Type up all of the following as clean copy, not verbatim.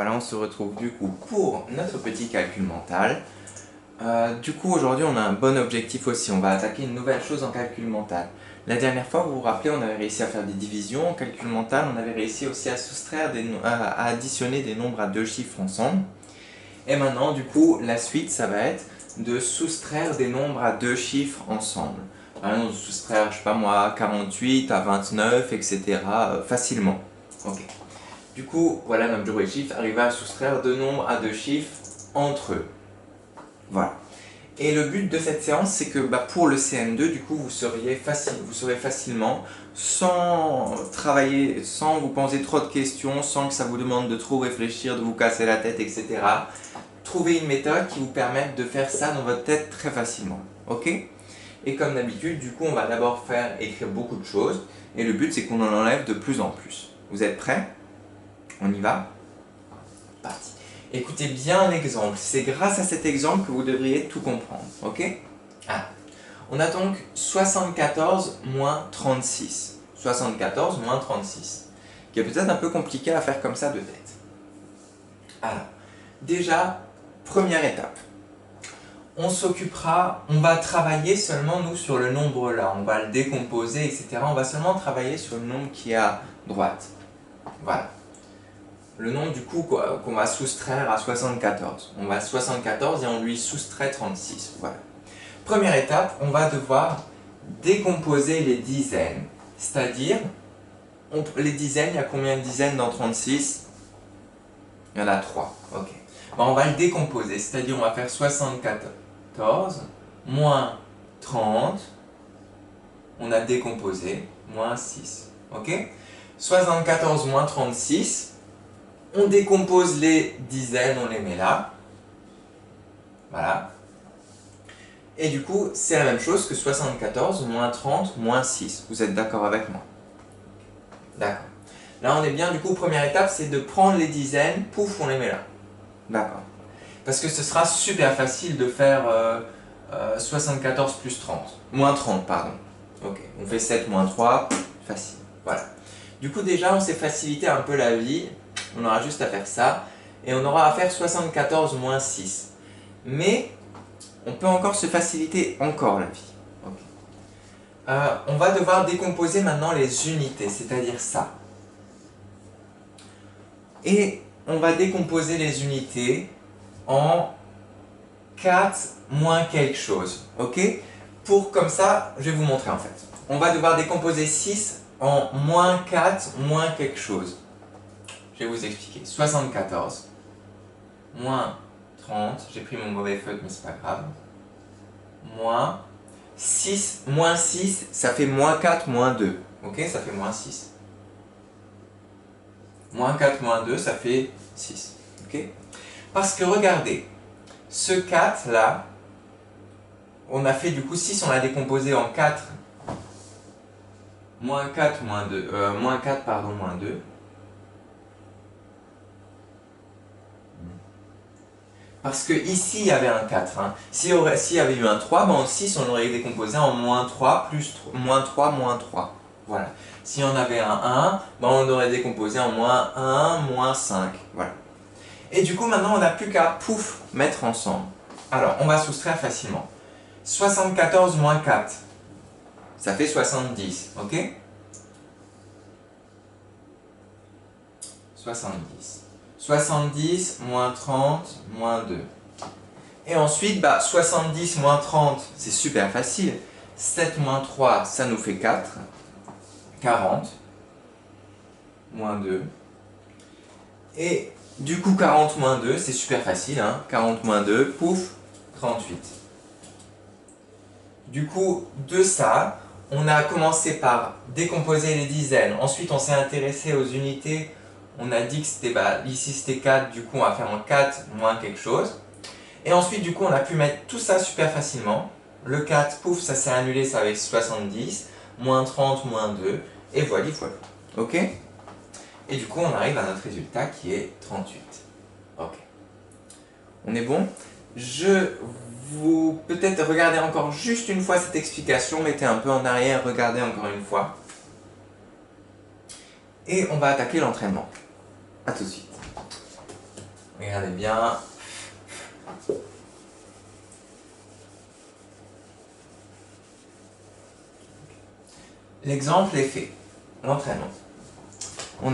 Voilà, on se retrouve du coup pour notre petit calcul mental. Du coup, aujourd'hui, on a un bon objectif aussi. On va attaquer une nouvelle chose en calcul mental. La dernière fois, vous vous rappelez, on avait réussi à faire des divisions. En calcul mental, on avait réussi aussi à soustraire à additionner des nombres à deux chiffres ensemble. Et maintenant, du coup, la suite, ça va être de soustraire des nombres à deux chiffres ensemble. Par exemple, soustraire, je sais pas moi, 48 à 29, etc. Facilement. Ok. Du coup, voilà notre objectif, arriver à soustraire deux nombres à deux chiffres entre eux. Voilà. Et le but de cette séance, c'est que pour le CM2, du coup, vous saurez facilement, sans travailler, sans vous poser trop de questions, sans que ça vous demande de trop réfléchir, de vous casser la tête, etc. Trouver une méthode qui vous permette de faire ça dans votre tête très facilement. Ok? Et comme d'habitude, du coup, on va d'abord écrire beaucoup de choses. Et le but, c'est qu'on en enlève de plus en plus. Vous êtes prêts? On y va? Parti. Écoutez bien l'exemple. C'est grâce à cet exemple que vous devriez tout comprendre. Ok? On a donc 74 moins 36. 74 moins 36. Qui est peut-être un peu compliqué à faire comme ça de tête. Alors, déjà, première étape. On va travailler seulement nous sur le nombre là. On va le décomposer, etc. On va seulement travailler sur le nombre qui est à droite. Voilà. Le nombre du coup qu'on va soustraire à 74. On va à 74 et on lui soustrait 36. Voilà. Première étape, on va devoir décomposer les dizaines. C'est-à-dire, les dizaines, il y a combien de dizaines dans 36? Il y en a 3. Ok. On va le décomposer, c'est-à-dire on va faire 74 moins 30. On a décomposé, moins 6. Ok? 74 moins 36. On décompose les dizaines, on les met là. Voilà. Et du coup, c'est la même chose que 74 moins 30 moins 6. Vous êtes d'accord avec moi? D'accord. Là, on est bien. Du coup, première étape, c'est de prendre les dizaines. Pouf, on les met là. D'accord. Parce que ce sera super facile de faire 74 plus 30. Moins 30, pardon. Ok. On fait 7 moins 3. Facile. Voilà. Du coup, déjà, on s'est facilité un peu la vie. On aura juste à faire ça. Et on aura à faire 74 moins 6. Mais on peut encore se faciliter encore la vie. Okay. On va devoir décomposer maintenant les unités, c'est-à-dire ça. Et on va décomposer les unités en 4 moins quelque chose. Ok? Comme ça, je vais vous montrer en fait. On va devoir décomposer 6 en moins 4 moins quelque chose. Je vais vous expliquer. 74 moins 30, j'ai pris mon mauvais feutre mais c'est pas grave, moins 6, ça fait moins 4 moins 2, ok, ça fait moins 6. Moins 4 moins 2, ça fait 6, ok. Parce que regardez, ce 4 là, on a fait du coup 6, on l'a décomposé en 4, moins 4 moins 2, moins 4 pardon, moins 2. Parce que ici il y avait un 4. Hein. S'il y avait eu un 3, en 6 on l'aurait décomposé en moins 3 plus moins 3 moins 3. Voilà. Si on avait un 1, on l'aurait décomposé en moins 1 moins 5. Voilà. Et du coup maintenant on n'a plus qu'à pouf mettre ensemble. Alors on va soustraire facilement. 74 moins 4, ça fait 70. Ok? 70. 70 moins 30 moins 2. Et ensuite, 70 moins 30, c'est super facile. 7 moins 3, ça nous fait 4. 40 moins 2. Et du coup, 40 moins 2, c'est super facile. Hein. 40 moins 2, pouf, 38. Du coup, de ça, on a commencé par décomposer les dizaines. Ensuite, on s'est intéressé aux unités. On a dit que c'était, ici c'était 4, du coup on va faire en 4 moins quelque chose. Et ensuite du coup on a pu mettre tout ça super facilement. Le 4, pouf, ça s'est annulé, ça va être 70, moins 30, moins 2, et voilà, voilà. Ok? Et du coup on arrive à notre résultat qui est 38. Ok. On est bon? Vous peut-être regardez encore juste une fois cette explication, mettez un peu en arrière, regardez encore une fois. Et on va attaquer l'entraînement. A tout de suite. Regardez bien. L'exemple est fait. L'entraînement. On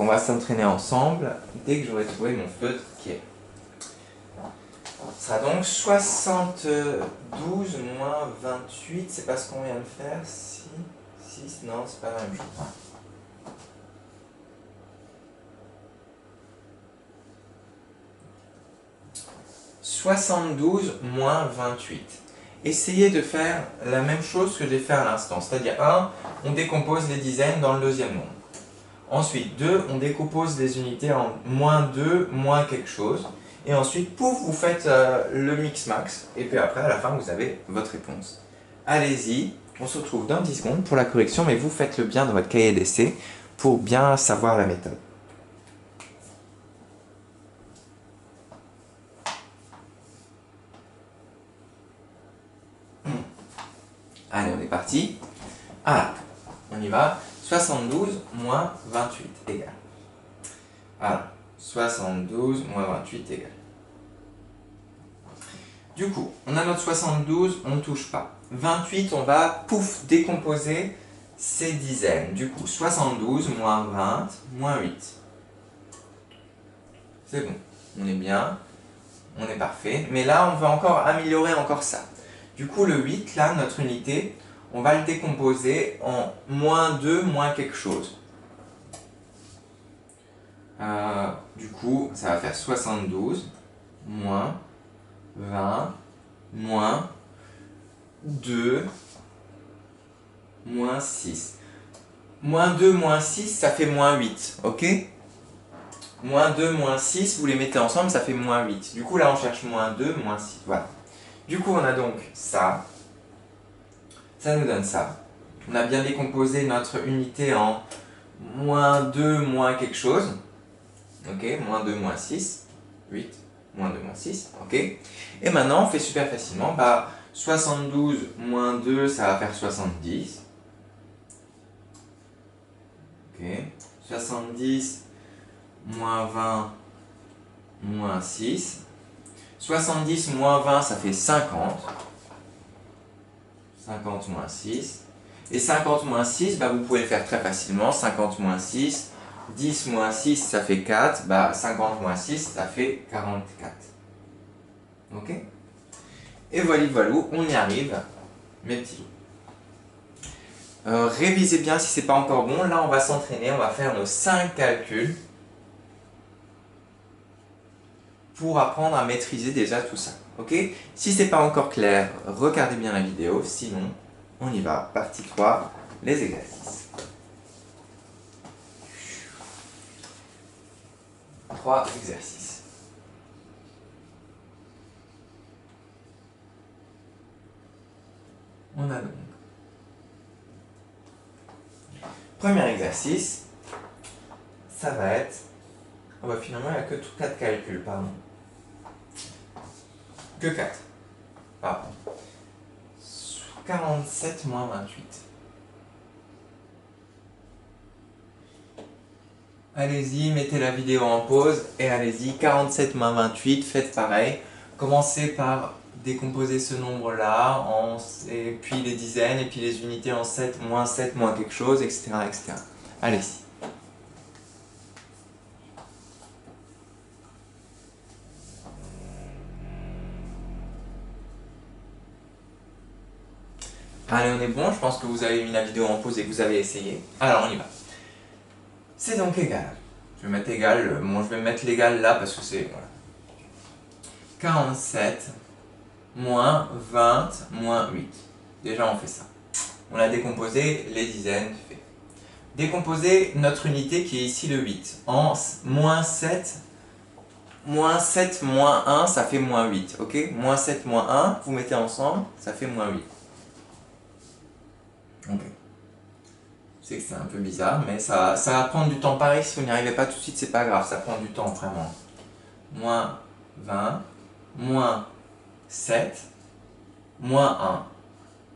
va s'entraîner ensemble dès que j'aurai trouvé mon feutre qui est. Ce sera donc 72 moins 28, c'est pas ce qu'on vient de faire, 6, non, c'est pas la même chose. 72 moins 28. Essayez de faire la même chose que j'ai fait à l'instant, c'est-à-dire 1, on décompose les dizaines dans le deuxième nombre. Ensuite, 2, on décompose les unités en moins 2, moins quelque chose. Et ensuite, pouf, vous faites le mix-max. Et puis après, à la fin, vous avez votre réponse. Allez-y, on se retrouve dans 10 secondes pour la correction, mais vous faites-le bien dans votre cahier d'essai pour bien savoir la méthode. Allez, on est parti. Ah, on y va. 72 moins 28 égale. Voilà. 72 moins 28 égale. Du coup, on a notre 72, on ne touche pas. 28, on va, pouf, décomposer ces dizaines. Du coup, 72 moins 20 moins 8. C'est bon, on est bien, on est parfait. Mais là, on va encore améliorer encore ça. Du coup, le 8, là, notre unité, on va le décomposer en moins 2, moins quelque chose. Du coup, ça va faire 72 moins 20 moins 2 moins 6. Moins 2 moins 6, ça fait moins 8, ok? Moins 2 moins 6, vous les mettez ensemble, ça fait moins 8. Du coup, là, on cherche moins 2, moins 6. Voilà. Du coup, on a donc ça. Ça nous donne ça. On a bien décomposé notre unité en moins 2, moins quelque chose. Ok, moins 2, moins 6. 8, moins 2, moins 6. Ok. Et maintenant, on fait super facilement. 72 moins 2, ça va faire 70. Ok. 70 moins 20 moins 6. 70 moins 20, ça fait 50. 50 moins 6. Et 50 moins 6, vous pouvez le faire très facilement. 50 moins 6. 10 moins 6, ça fait 4. 50 moins 6, ça fait 44. Ok? Et voilà, on y arrive, mes petits loups. Révisez bien si c'est pas encore bon. Là, on va s'entraîner. On va faire nos 5 calculs pour apprendre à maîtriser déjà tout ça. Ok? Si c'est pas encore clair, regardez bien la vidéo. Sinon, on y va. Partie 3, les exercices. 3 exercices. On a donc. Premier exercice, ça va être. Finalement, il n'y a que 4 calculs, pardon. Que 4. Pardon. 47 moins 28. Allez-y, mettez la vidéo en pause et allez-y, 47 moins 28, faites pareil. Commencez par décomposer ce nombre-là, et puis les dizaines, et puis les unités en 7 moins quelque chose, etc. etc. Allez-y. Allez, on est bon, je pense que vous avez mis la vidéo en pause et que vous avez essayé. Alors, on y va. C'est donc égal. Je vais mettre égal, je vais mettre l'égal là parce que c'est... Voilà. 47 moins 20 moins 8. Déjà, on fait ça. On a décomposé les dizaines, fait. Décomposer notre unité qui est ici le 8 en moins 7. Moins 7 moins 1, ça fait moins 8. Ok? Moins 7 moins 1, vous mettez ensemble, ça fait moins 8. Ok. Je sais que c'est un peu bizarre, mais ça va prendre du temps. Pareil, si vous n'y arrivez pas tout de suite, c'est pas grave, ça prend du temps vraiment. Moins 20, moins 7, moins 1.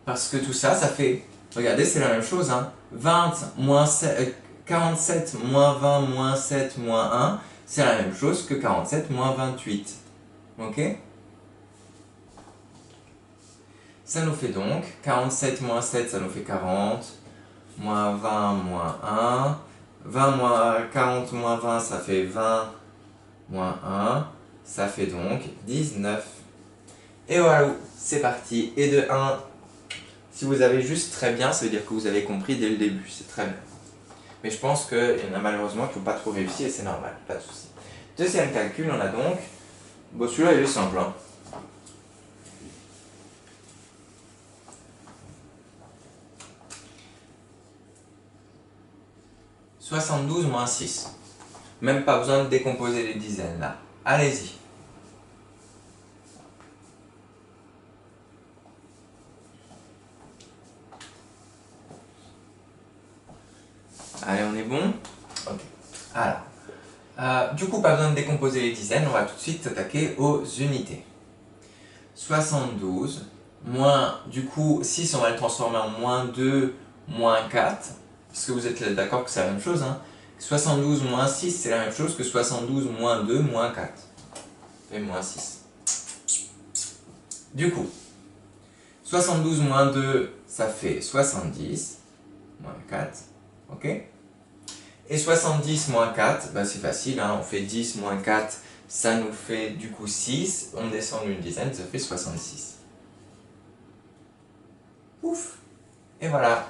Parce que tout ça, ça fait... Regardez, c'est la même chose. 20 moins 7, 47 moins 20 moins 7 moins 1, c'est la même chose que 47 moins 28. Ok? Ça nous fait donc 47 moins 7, ça nous fait 40, moins 20 moins 1, 20 moins 40 moins 20, ça fait 20 moins 1, ça fait donc 19. Et voilà, c'est parti. Et de 1, si vous avez juste très bien, ça veut dire que vous avez compris dès le début, c'est très bien. Mais je pense qu'il y en a malheureusement qui n'ont pas trop réussi et c'est normal, pas de souci. Deuxième calcul, on a donc, bon celui-là il est simple, hein. 72 moins 6. Même pas besoin de décomposer les dizaines là. Allez-y. Allez, on est bon? Ok. Alors, du coup, pas besoin de décomposer les dizaines, on va tout de suite s'attaquer aux unités. 72 moins, du coup, 6, on va le transformer en moins 2, moins 4. Parce que vous êtes d'accord que c'est la même chose, hein. 72 moins 6, c'est la même chose que 72 moins 2, moins 4. Et moins 6. Du coup, 72 moins 2, ça fait 70, moins 4. Ok? Et 70 moins 4, bah c'est facile, hein, on fait 10 moins 4, ça nous fait du coup 6. On descend d'une dizaine, ça fait 66. Ouf! Et voilà.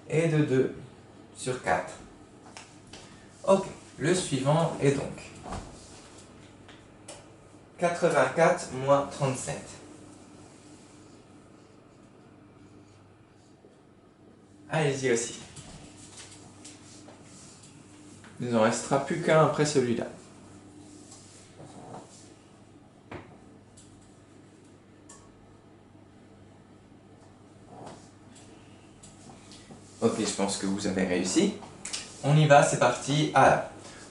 Et de 2 sur 4. Ok, le suivant est donc 84 moins 37. Allez-y aussi. Il n'en restera plus qu'un après celui-là. Ok, je pense que vous avez réussi. On y va, c'est parti. Alors,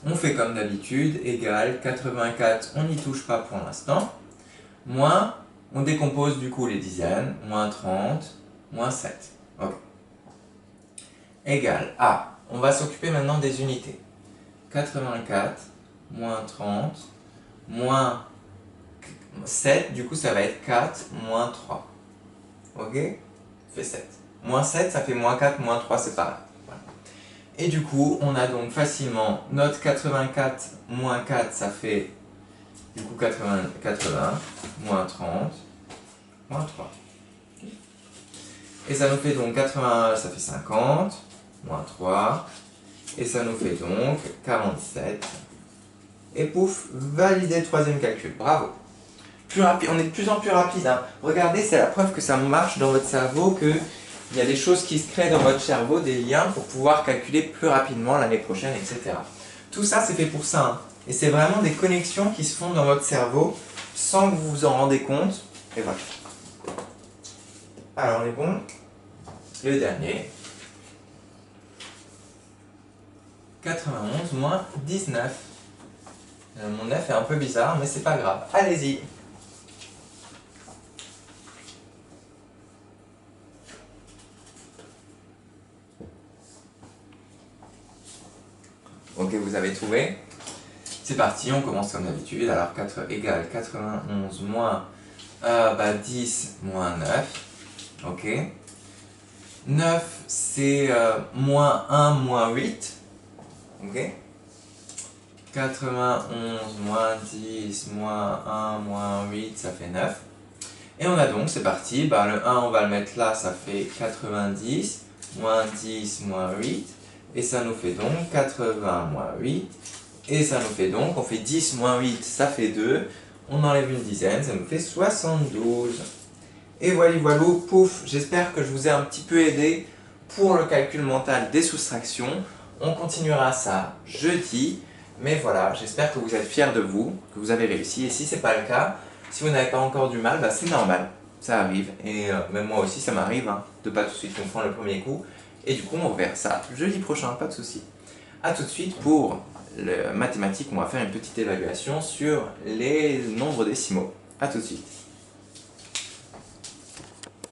on fait comme d'habitude, égal 84, on n'y touche pas pour l'instant. Moins, on décompose du coup les dizaines, moins 30, moins 7. Ok. Égal à, on va s'occuper maintenant des unités. 84, moins 30, moins 7, du coup ça va être 4, moins 3. Ok? Ça fait 7. Moins 7, ça fait moins 4, moins 3, c'est pareil. Voilà. Et du coup, on a donc facilement notre 84 moins 4, ça fait du coup 80, moins 30, moins 3. Et ça nous fait donc 81, ça fait 50, moins 3. Et ça nous fait donc 47. Et pouf, validé le troisième calcul. Bravo. Plus rapide, on est de plus en plus rapide, hein. Regardez, c'est la preuve que ça marche dans votre cerveau, qu'il y a des choses qui se créent dans votre cerveau, des liens pour pouvoir calculer plus rapidement l'année prochaine, etc. Tout ça, c'est fait pour ça, hein. Et c'est vraiment des connexions qui se font dans votre cerveau sans que vous vous en rendez compte. Et voilà. Alors, on est bon. Le dernier. 91 moins 19. Mon 9 est un peu bizarre, mais c'est pas grave. Allez-y. Ok, vous avez trouvé? C'est parti, on commence comme d'habitude. Alors 4 égale 91 moins 10 moins 9. Ok. 9 c'est moins 1 moins 8. Ok. 91 moins 10 moins 1 moins 8, ça fait 9. Et on a donc, c'est parti, le 1 on va le mettre là, ça fait 90, moins 10 moins 8, et ça nous fait donc 80 moins 8, et ça nous fait donc, on fait 10 moins 8, ça fait 2, on enlève une dizaine, ça nous fait 72. Et voilà, pouf, j'espère que je vous ai un petit peu aidé pour le calcul mental des soustractions. On continuera ça jeudi, mais voilà, j'espère que vous êtes fiers de vous, que vous avez réussi, et si ce n'est pas le cas, si vous n'avez pas encore du mal, c'est normal, ça arrive, et même moi aussi ça m'arrive, hein, de pas tout de suite comprendre le premier coup, et du coup on va faire ça jeudi prochain, pas de souci. A tout de suite pour le mathématique, on va faire une petite évaluation sur les nombres décimaux. A tout de suite.